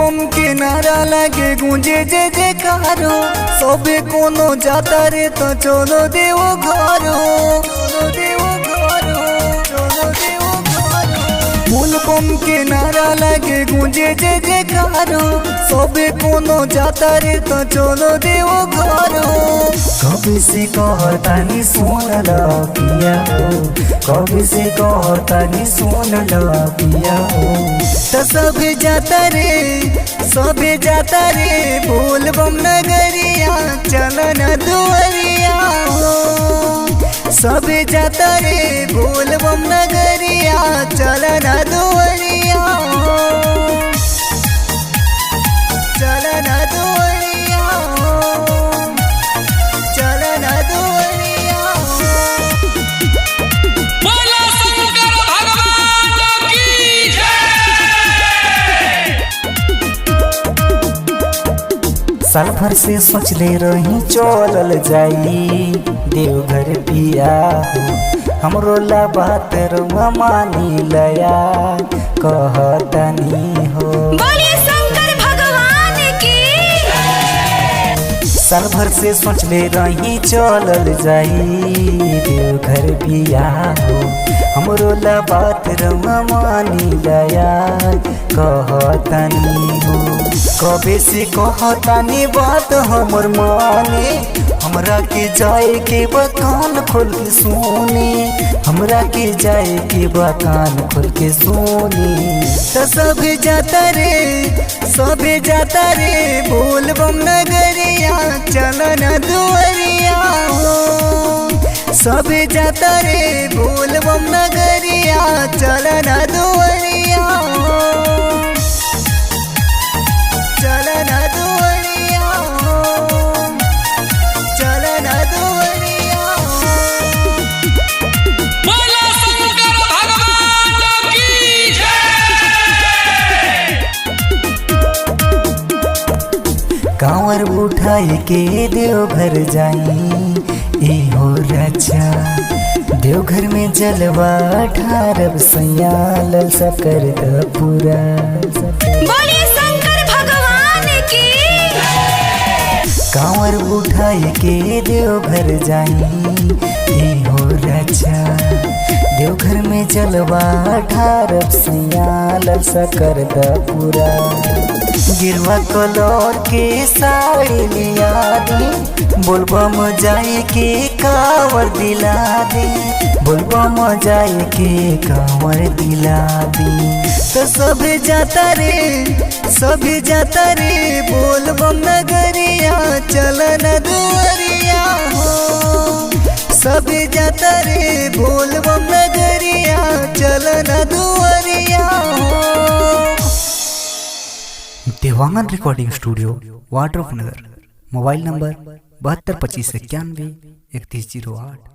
बम के नारा लागे गूंजे जे जयकारो, सबे कोनो जाता रे तो चलो देवो घरो, चलो देवो घरो, चलो देवो घरो। बोल बम के नारा लागे गूंजे जे जयकारो, सबे कोनो जाता रे तो चलो देवो घरो। कभी से कहतानी सुन ला पिया हो, कभी से कहतानी सुन ला पिया हो। तो सभी जाता रे बोल बम नगरिया, चलन दुआरिया हो। सभी जाता रे बोल बम नगरिया, चलन दुआरिया हो, चलन दुआरिया हो, चलन दुआरिया हो। बोलो शंकर भगवान की जय। साल भर से सोचले रही चलल जाई देवघर पिया हो, हमरो ला बात रुआ मानी लया कहतनी हो। बोलिए शंकर भगवान की। साल भर से सोचले रही चलल जाई देवघर पिया हो, हमरो ला बात रुआ मानी लया कहतनी हो। कबे से कहतानी बात हमर माने, हमरा के जाए के बकान खोल के सोने, हमरा के जाए के बकान खोल के सोने। तो सभी जाता रे बोल बम नगरिया, चलन दुआरिया हो। सभी जाता रे बोल बम नगरिया, चलन दुआरिया हो, चलन दुआरिया हो, चलन दुआरिया हो। बोलो शंकर भगवान की जय। कांवर उठाए के देवघर जाई ए हो राजा, देवघर में जलवा ठारब सयाल सकर द पूरा। बोलिए शंकर भगवान की। कांवर उठाए के देवघर जाई ए हो राजा, देवघर में जलवा ठारब सयाल सकर द पूरा। गिरवा कलर के साड़ी लिया दे, बोलबम जाए के कांवर दिला दे, बोलबम जाए के कांवर दिला दे। तो सभी जाता रे बोलबम नगरिया, चलन दुआरिया हो। सभी जाता रे बोलबम नगरिया, चलन दुआरिया हो। Dewangan recording studio Wadrafnagar, mobile number 722591 3108।